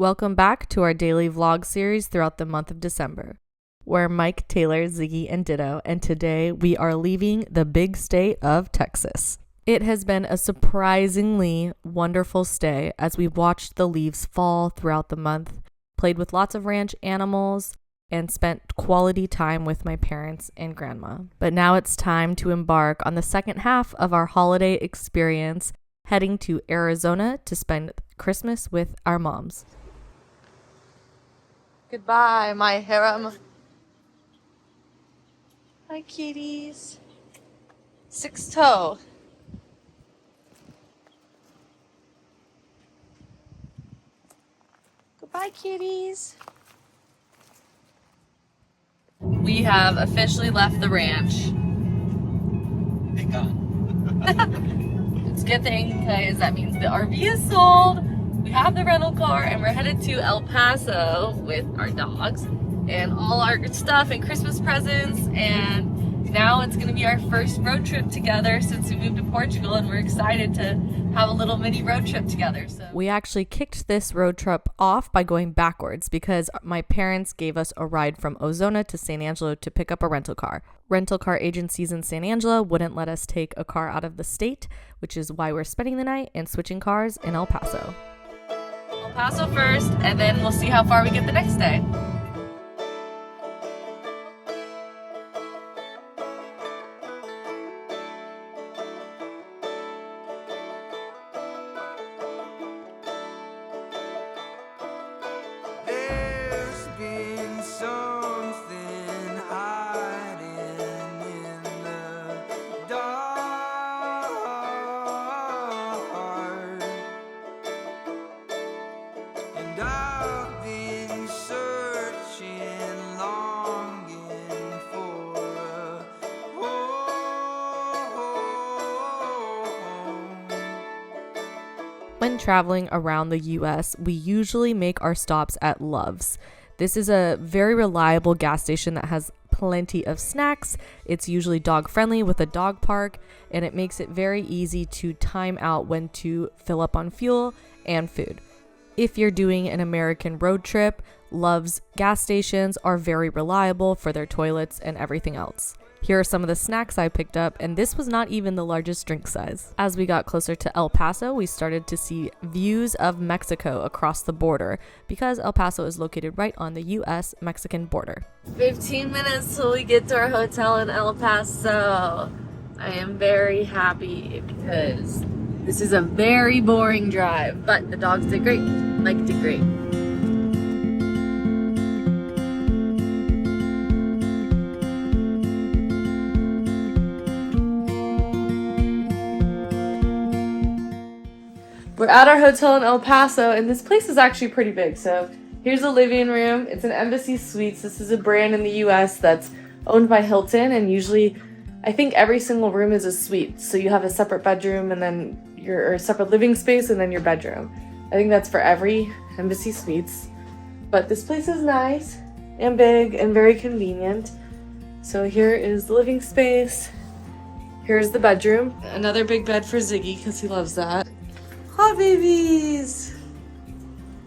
Welcome back to our daily vlog series throughout the month of December. We're Mike, Taylor, Ziggy, and Ditto, and today we are leaving the big state of Texas. It has been a surprisingly wonderful stay as we watched the leaves fall throughout the month, played with lots of ranch animals, and spent quality time with my parents and grandma. But now it's time to embark on the second half of our holiday experience, heading to Arizona to spend Christmas with our moms. Goodbye, my harem. Hi, kitties. Six toe. Goodbye, kitties. We have officially left the ranch. Thank God. It's a good thing because that means the RV is sold. We have the rental car and we're headed to El Paso with our dogs and all our stuff and Christmas presents, and now it's going to be our first road trip together since we moved to Portugal, and we're excited to have a little mini road trip together. So we actually kicked this road trip off by going backwards because my parents gave us a ride from Ozona to San Angelo to pick up a rental car. Rental car agencies in San Angelo wouldn't let us take a car out of the state, which is why we're spending the night and switching cars in El Paso. El Paso first, and then we'll see how far we get the next day. There's been something hiding in the dark, and I've been searching, longing for a home. When traveling around the US, we usually make our stops at Love's. This is a very reliable gas station that has plenty of snacks. It's usually dog friendly with a dog park, and it makes it very easy to time out when to fill up on fuel and food. If you're doing an American road trip, Love's gas stations are very reliable for their toilets and everything else. Here are some of the snacks I picked up, and this was not even the largest drink size. As we got closer to El Paso, we started to see views of Mexico across the border because El Paso is located right on the US-Mexican border. 15 minutes till we get to our hotel in El Paso. I am very happy because this is a very boring drive, but the dogs did great. Mike did great. We're at our hotel in El Paso, and this place is actually pretty big. So here's the living room. It's an Embassy Suites. This is a brand in the US that's owned by Hilton, and usually I think every single room is a suite. So you have a separate bedroom and then your separate living space and then your bedroom. I think that's for every Embassy Suites. But this place is nice and big and very convenient. So here is the living space. Here's the bedroom. Another big bed for Ziggy because he loves that. Hi, babies!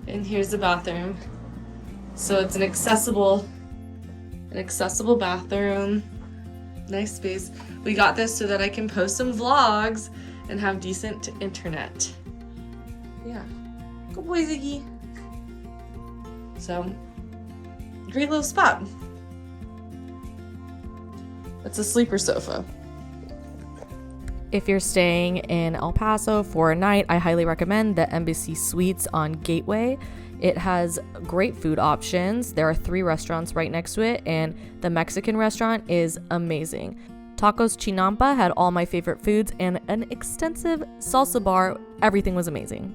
And here's the bathroom. So it's an accessible bathroom. Nice space. We got this so that I can post some vlogs and have decent internet. Yeah. Good boy, Ziggy. So, great little spot. It's a sleeper sofa. If you're staying in El Paso for a night, I highly recommend the Embassy Suites on Gateway. It has great food options. There are 3 restaurants right next to it, and the Mexican restaurant is amazing. Tacos Chinampa had all my favorite foods and an extensive salsa bar. Everything was amazing.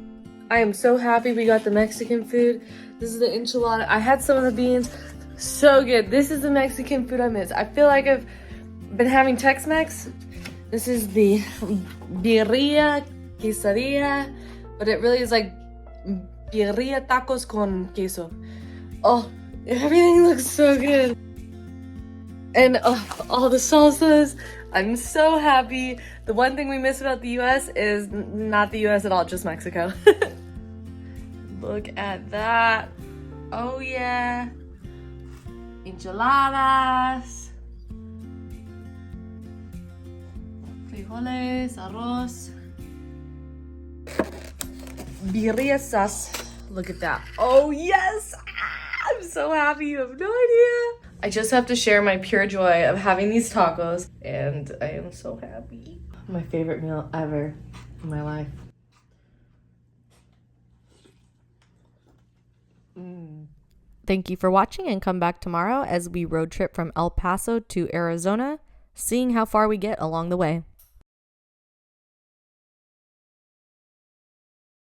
I am so happy we got the Mexican food. This is the enchilada. I had some of the beans. So good. This is the Mexican food I miss. I feel like I've been having Tex-Mex. This is the birria quesadilla, but it really is like birria tacos con queso. Oh, everything looks so good. And all the salsas. I'm so happy. The one thing we miss about the US is not the US at all, just Mexico. Look at that. Oh yeah. Enchiladas. Frijoles, arroz. Birria sauce. Look at that. Oh yes. I'm so happy, you have no idea. I just have to share my pure joy of having these tacos, and I am so happy. My favorite meal ever in my life. Thank you for watching, and come back tomorrow as we road trip from El Paso to Arizona, seeing how far we get along the way.